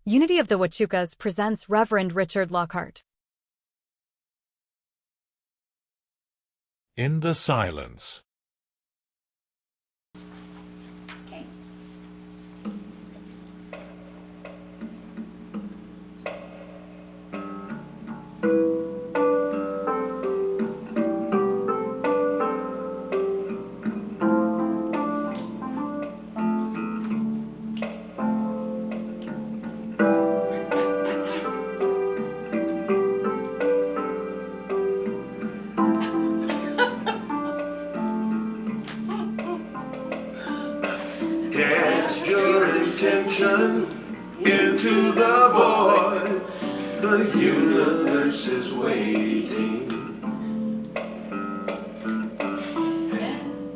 Unity of the Huachucas presents Reverend Richard Lockhart. In the Silence. Cast your intention into the void. The universe is waiting.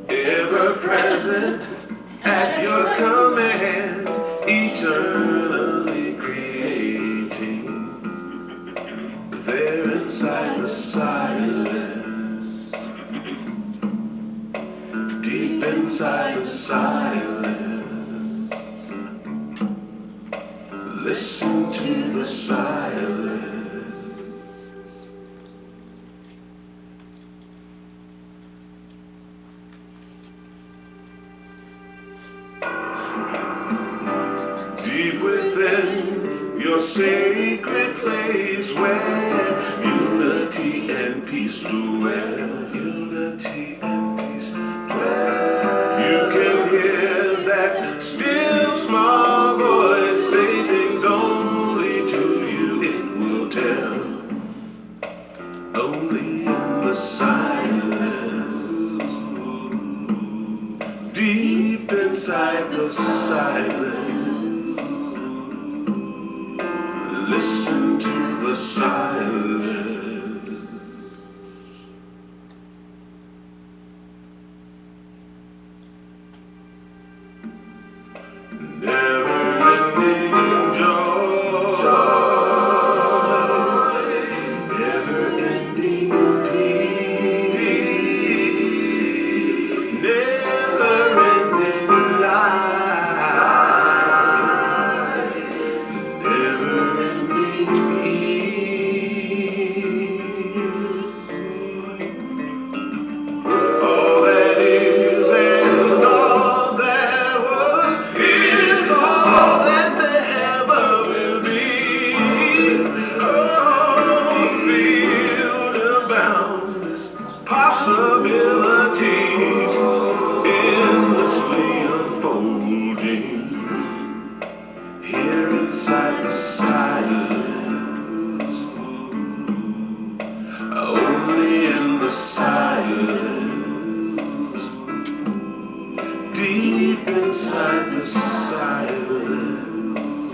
Ever present at your command, eternally creating. There inside the silence, deep inside the silence. Listen to the silence. Deep within your sacred place where unity and peace dwell. Unity and peace dwell. You can hear that still small voice say things only to you it will tell. Only in the silence, deep inside the silence. Listen to the silence. Never-ending joy, never-ending peace, never-ending life, never-ending peace. All that is and all that was is all that there ever will be. Oh, field of boundless possibilities endlessly unfolding. Here inside the silence, only in the silence, deep inside the silence,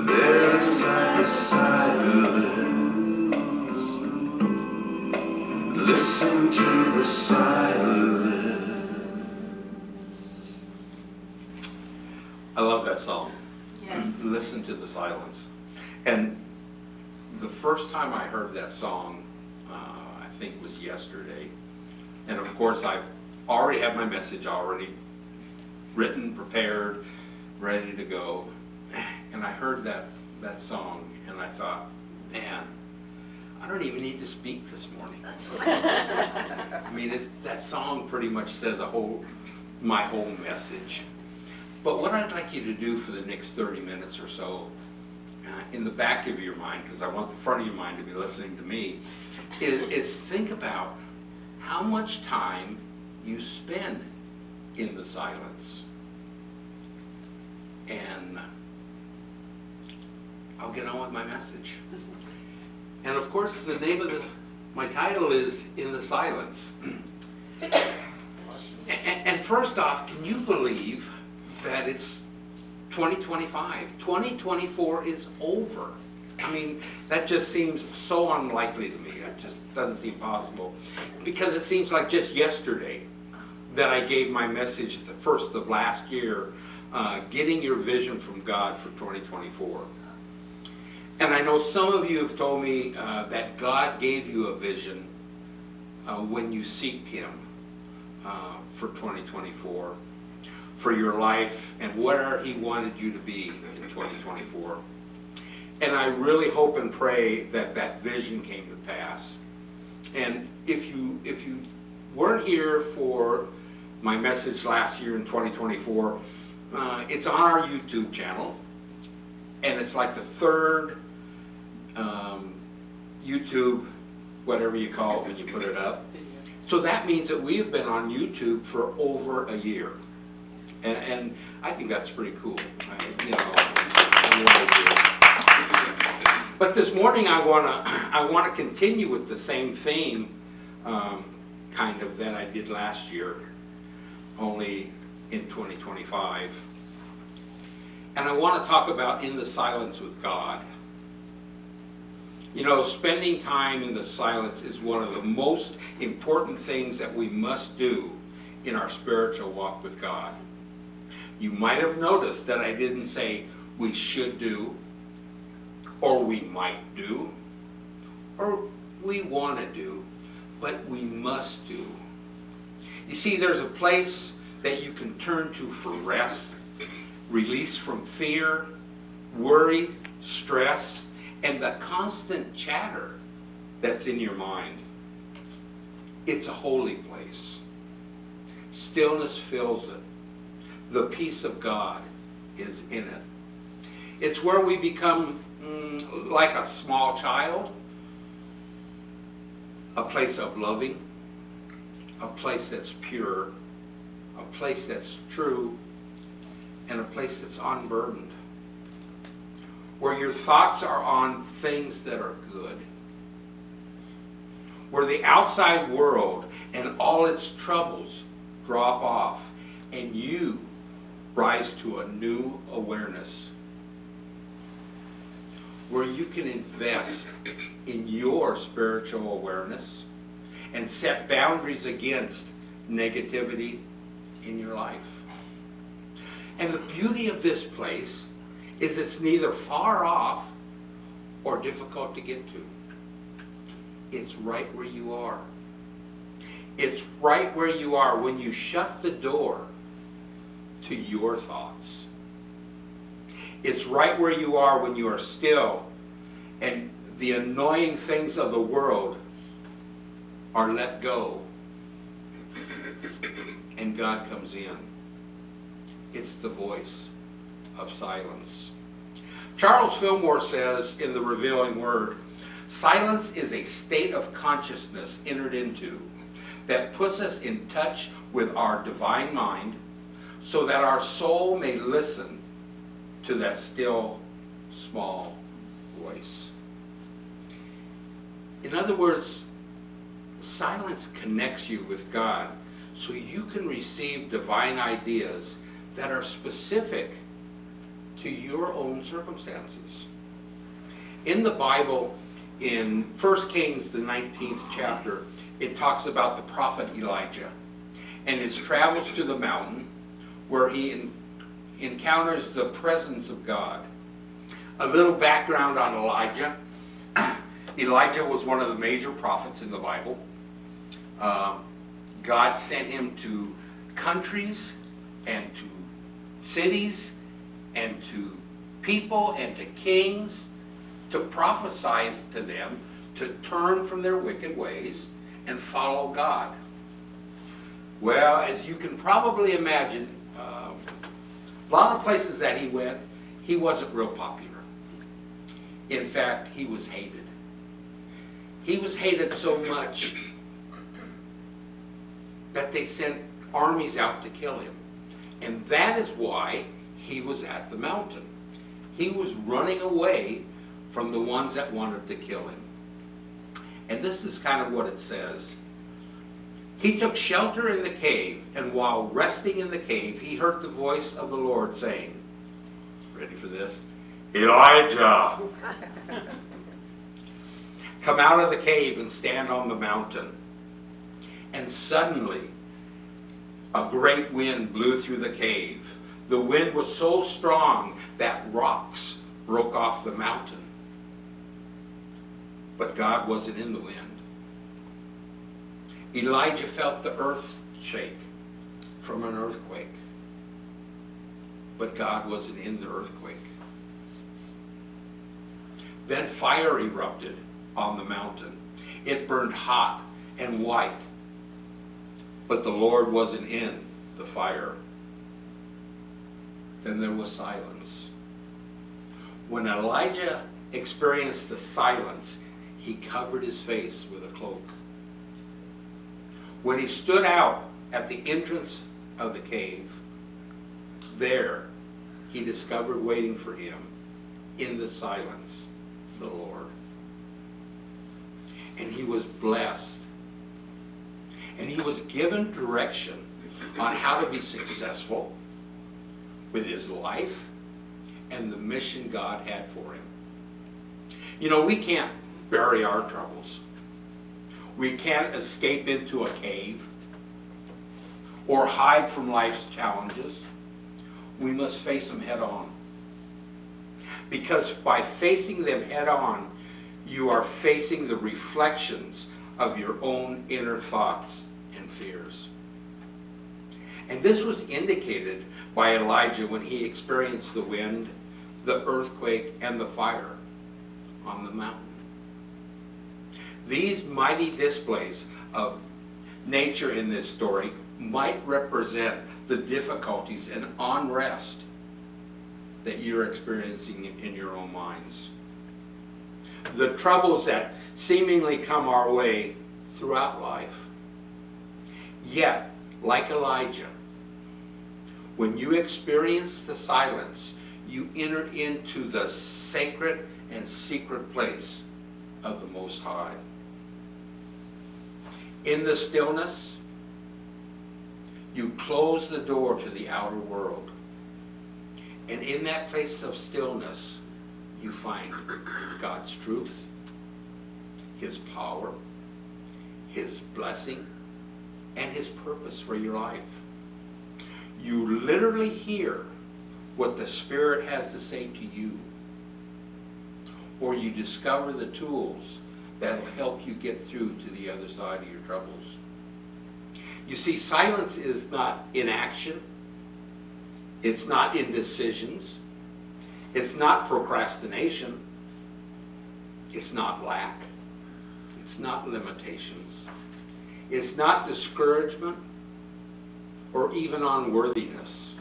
there inside the silence, listen to the silence. I love that song. Yes. Listen to the silence. And the first time I heard that song, I think was yesterday. And of course, I already had my message already written, prepared, ready to go. And I heard that song, and I thought, man, I don't even need to speak this morning. I mean, that song pretty much says my whole message. But what I'd like you to do for the next 30 minutes or so, in the back of your mind, because I want the front of your mind to be listening to me, is think about how much time you spend in the silence. And I'll get on with my message. And of course, the name of my title is In the Silence. And first off, can you believe that it's 2025? 2024 is over. I mean, that just seems so unlikely to me. That just doesn't seem possible. Because it seems like just yesterday that I gave my message at the first of last year, getting your vision from God for 2024. And I know some of you have told me that God gave you a vision when you seeked Him for 2024. for your life and where He wanted you to be in 2024. And I really hope and pray that that vision came to pass. And if you weren't here for my message last year in 2024, it's on our YouTube channel, and it's like the third YouTube, whatever you call it when you put it up. So that means that we have been on YouTube for over a year, and I think that's pretty cool. But this morning I want to continue with the same theme, kind of, that I did last year, only in 2025. And I want to talk about in the silence with God. You know, spending time in the silence is one of the most important things that we must do in our spiritual walk with God. You might have noticed that I didn't say we should do, or we might do, or we want to do, but we must do. You see, there's a place that you can turn to for rest, release from fear, worry, stress, and the constant chatter that's in your mind. It's a holy place. Stillness fills it. The peace of God is in it. It's where we become like a small child, a place of loving, a place that's pure, a place that's true, and a place that's unburdened, where your thoughts are on things that are good, where the outside world and all its troubles drop off, and you rise to a new awareness, where you can invest in your spiritual awareness and set boundaries against negativity in your life. And the beauty of this place is it's neither far off or difficult to get to. It's right where you are. It's right where you are when you shut the door to your thoughts. It's right where you are when you are still and the annoying things of the world are let go and God comes in. It's the voice of silence. Charles Fillmore says in The Revealing Word, silence is a state of consciousness entered into that puts us in touch with our divine mind so that our soul may listen to that still, small voice. In other words, silence connects you with God so you can receive divine ideas that are specific to your own circumstances. In the Bible, in 1 Kings, the 19th chapter, it talks about the prophet Elijah and his travels to the mountain where he encounters the presence of God. A little background on Elijah. Elijah was one of the major prophets in the Bible. God sent him to countries and to cities and to people and to kings to prophesy to them to turn from their wicked ways and follow God. Well, as you can probably imagine, a lot of places that he went, he wasn't real popular. In fact, he was hated. He was hated so much that they sent armies out to kill him. And that is why he was at the mountain. He was running away from the ones that wanted to kill him. And this is kind of what it says. He took shelter in the cave, and while resting in the cave, he heard the voice of the Lord saying, ready for this? Elijah, come out of the cave and stand on the mountain. And suddenly, a great wind blew through the cave. The wind was so strong that rocks broke off the mountain. But God wasn't in the wind. Elijah felt the earth shake from an earthquake. but God wasn't in the earthquake. Then fire erupted on the mountain. It burned hot and white, but the Lord wasn't in the fire. Then there was silence. When Elijah experienced the silence, he covered his face with a cloak. When he stood out at the entrance of the cave, there he discovered waiting for him in the silence the Lord. And he was blessed. And he was given direction on how to be successful with his life and the mission God had for him. You know, we can't bury our troubles. We can't escape into a cave or hide from life's challenges. We must face them head on. Because by facing them head on, you are facing the reflections of your own inner thoughts and fears. And this was indicated by Elijah when he experienced the wind, the earthquake, and the fire on the mountain. These mighty displays of nature in this story might represent the difficulties and unrest that you're experiencing in your own minds. The troubles that seemingly come our way throughout life. Yet, like Elijah, when you experience the silence, you enter into the sacred and secret place of the Most High. In the stillness, you close the door to the outer world. And in that place of stillness, you find God's truth, His power, His blessing, and His purpose for your life. You literally hear what the Spirit has to say to you. Or you discover the tools that will help you get through to the other side of your troubles. You see, silence is not inaction. It's not indecisions. It's not procrastination. It's not lack. It's not limitations. It's not discouragement or even unworthiness.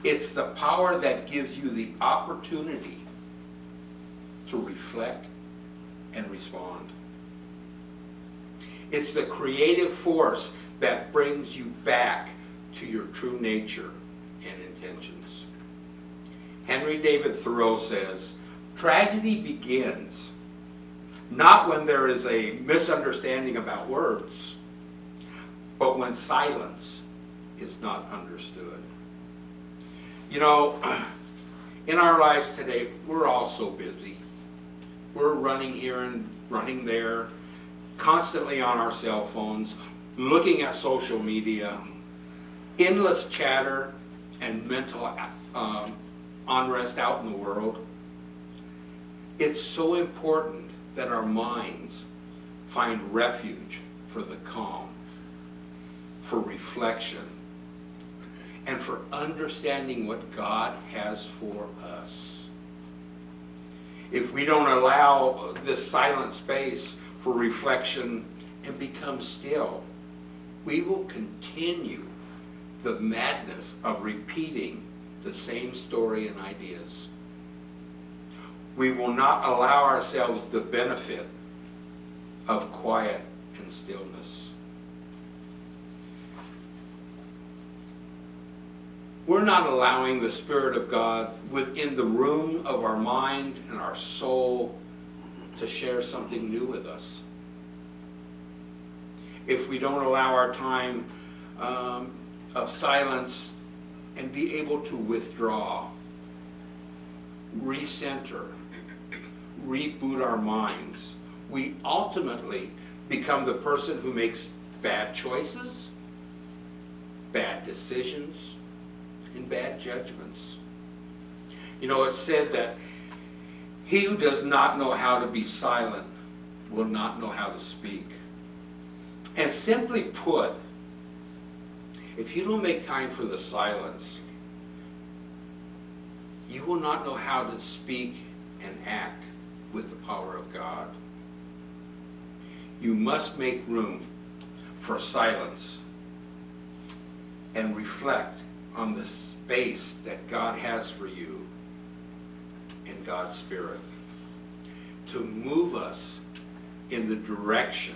It's the power that gives you the opportunity to reflect and respond. It's the creative force that brings you back to your true nature and intentions. Henry David Thoreau says, tragedy begins not when there is a misunderstanding about words, but when silence is not understood. You know, in our lives today, we're all so busy. We're running here and running there, constantly on our cell phones, looking at social media, endless chatter, and mental unrest out in the world. It's so important that our minds find refuge for the calm, for reflection, and for understanding what God has for us. If we don't allow this silent space for reflection and become still, we will continue the madness of repeating the same story and ideas. We will not allow ourselves the benefit of quiet and stillness. We're not allowing the Spirit of God within the room of our mind and our soul to share something new with us. If we don't allow our time of silence and be able to withdraw, recenter, reboot our minds, we ultimately become the person who makes bad choices, bad decisions, and bad judgments. You know, it's said that he who does not know how to be silent will not know how to speak. And simply put, if you don't make time for the silence, you will not know how to speak and act with the power of God. You must make room for silence and reflect on the space that God has for you in God's Spirit to move us in the direction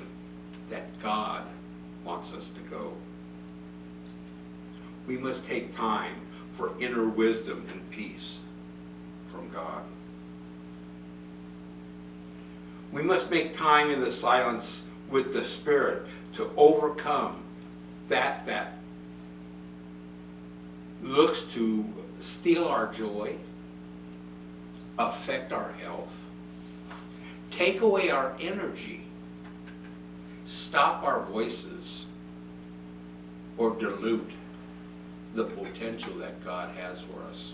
that God wants us to go. We must take time for inner wisdom and peace from God. We must make time in the silence with the Spirit to overcome that looks to steal our joy, affect our health, take away our energy, stop our voices, or dilute the potential that God has for us.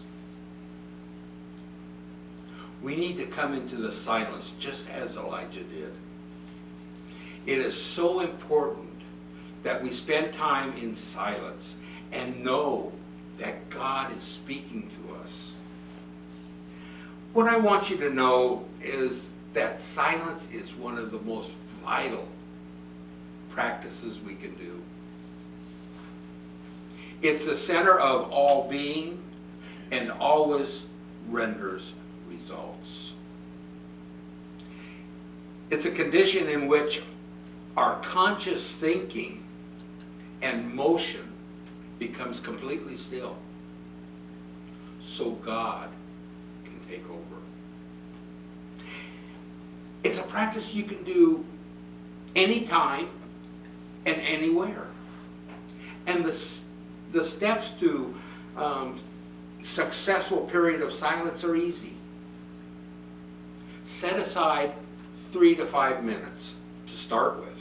We need to come into the silence just as Elijah did. It is so important that we spend time in silence and know that God is speaking to us. What I want you to know is that silence is one of the most vital practices we can do. It's the center of all being and always renders results. It's a condition in which our conscious thinking and motion becomes completely still, so God can take over. It's a practice you can do anytime and anywhere. And the steps to successful period of silence are easy. Set aside 3 to 5 minutes to start with.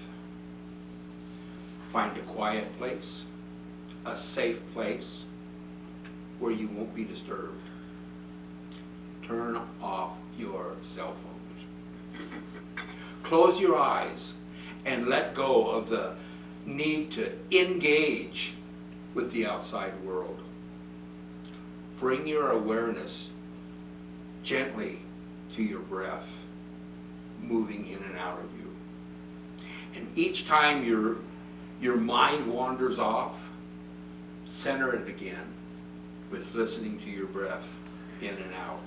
Find a quiet place, a safe place where you won't be disturbed. Turn off your cell phones. Close your eyes and let go of the need to engage with the outside world. Bring your awareness gently to your breath, moving in and out of you. And each time your mind wanders off, center it again with listening to your breath in and out.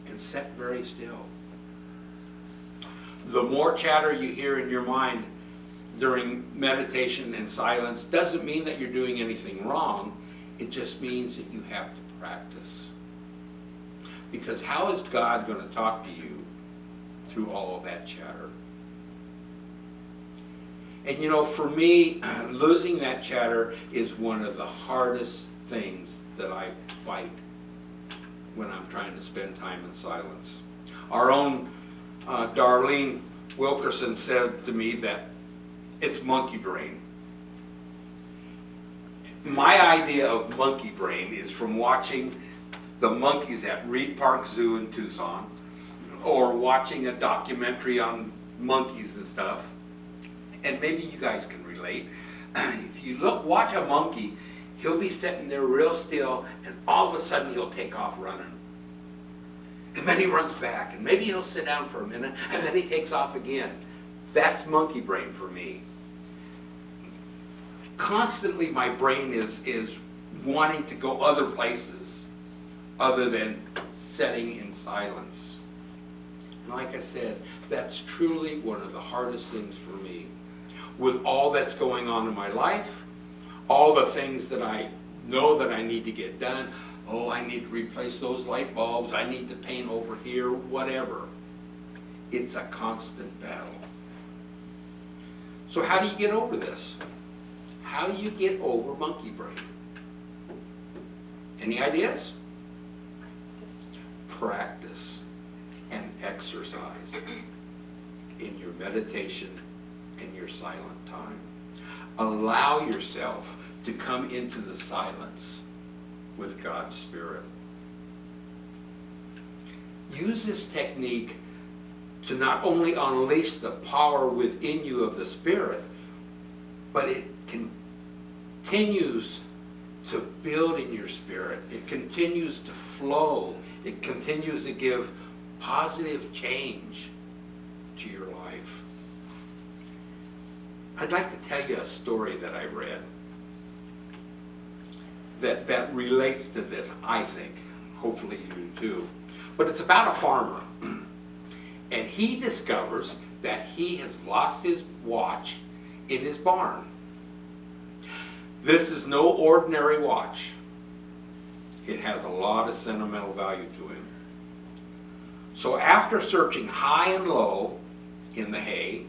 And sit very still. The more chatter you hear in your mind during meditation and silence doesn't mean that you're doing anything wrong. It just means that you have to practice. Because how is God going to talk to you through all of that chatter? And you know, for me, losing that chatter is one of the hardest things that I fight when I'm trying to spend time in silence. Our own Darlene Wilkerson said to me that it's monkey brain. My idea of monkey brain is from watching the monkeys at Reed Park Zoo in Tucson, or watching a documentary on monkeys and stuff. And maybe you guys can relate. If you watch a monkey, he'll be sitting there real still, and all of a sudden he'll take off running. And then he runs back, and maybe he'll sit down for a minute, and then he takes off again. That's monkey brain for me. Constantly my brain is wanting to go other places other than sitting in silence. And like I said, that's truly one of the hardest things for me. With all that's going on in my life, all the things that I know that I need to get done, oh, I need to replace those light bulbs, I need to paint over here, whatever. It's a constant battle. So how do you get over this? How do you get over monkey brain? Any ideas? Practice and exercise in your meditation and your silent time. Allow yourself to come into the silence with God's Spirit. Use this technique to not only unleash the power within you of the Spirit, but it continues to build in your spirit. It continues to flow. It continues to give positive change to your life. I'd like to tell you a story that I read that relates to this, I think. Hopefully you do too. But it's about a farmer. And he discovers that he has lost his watch in his barn. This is no ordinary watch. It has a lot of sentimental value to him. So after searching high and low in the hay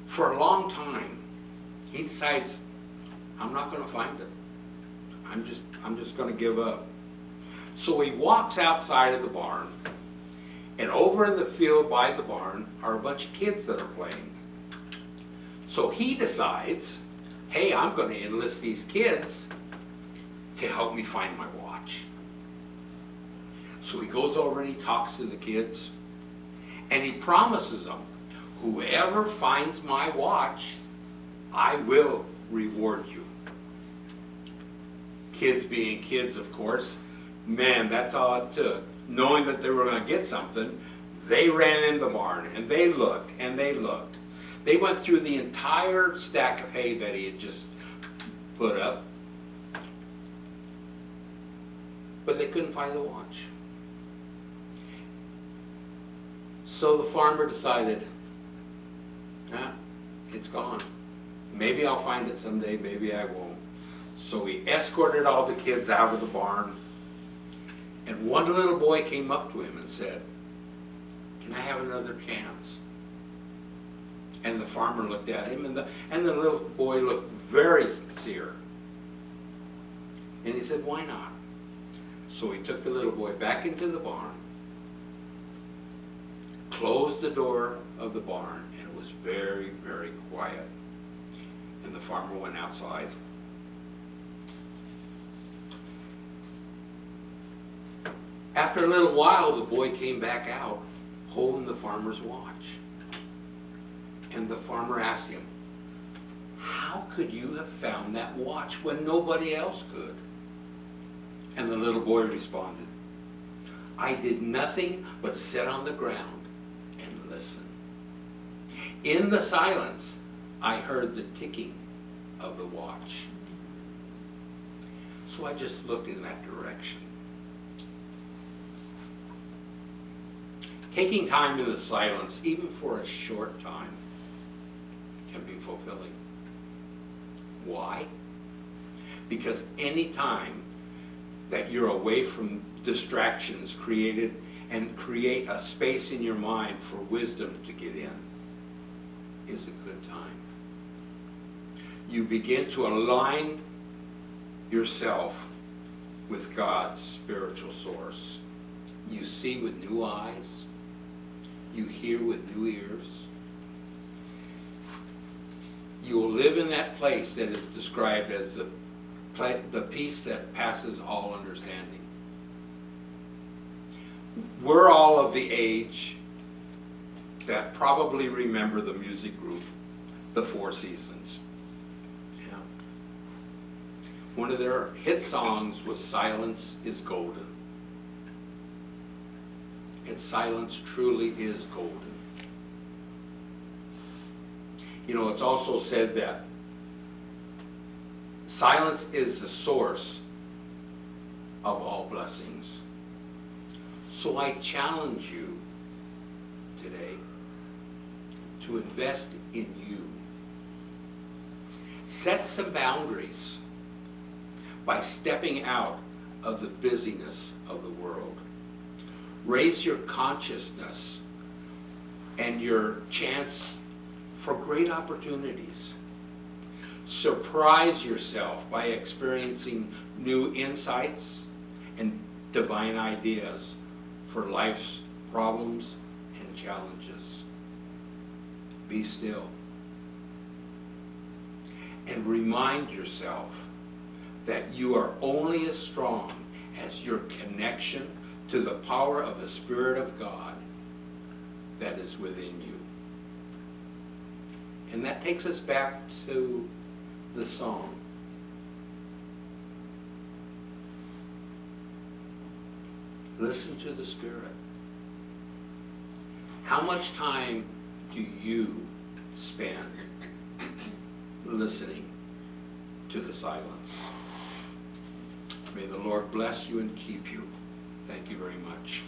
for a long time, he decides, I'm not going to find it. I'm just going to give up. So he walks outside of the barn, and over in the field by the barn are a bunch of kids that are playing. So he decides, hey, I'm going to enlist these kids to help me find my watch. So he goes over and he talks to the kids, and he promises them, whoever finds my watch, I will reward you. Kids being kids, of course, man, that's all it took. Knowing that they were going to get something, they ran in the barn, and they looked, and they looked. They went through the entire stack of hay that he had just put up, but they couldn't find the watch. So the farmer decided, it's gone. Maybe I'll find it someday, maybe I won't. So he escorted all the kids out of the barn, and one little boy came up to him and said, can I have another chance? And the farmer looked at him, and the little boy looked very sincere. And he said, why not? So he took the little boy back into the barn, closed the door of the barn, and it was very, very quiet. And the farmer went outside. After a little while, the boy came back out holding the farmer's watch. And the farmer asked him, how could you have found that watch when nobody else could? And the little boy responded, I did nothing but sit on the ground and listen. In the silence, I heard the ticking of the watch. So I just looked in that direction. Taking time in the silence, even for a short time, can be fulfilling. Why? Because any time that you're away from distractions create a space in your mind for wisdom to get in is a good time. You begin to align yourself with God's spiritual source. You see with new eyes. You hear with new ears. You will live in that place that is described as the peace that passes all understanding. We're all of the age that probably remember the music group, the Four Seasons. Yeah. One of their hit songs was Silence is Golden. And silence truly is golden. You know, it's also said that silence is the source of all blessings. So I challenge you today to invest in you. Set some boundaries by stepping out of the busyness of the world. Raise your consciousness and your chance for great opportunities. Surprise yourself by experiencing new insights and divine ideas for life's problems and challenges. Be still. And remind yourself that you are only as strong as your connection to the power of the Spirit of God that is within you. And that takes us back to the song. Listen to the Spirit. How much time do you spend listening to the silence? May the Lord bless you and keep you. Thank you very much.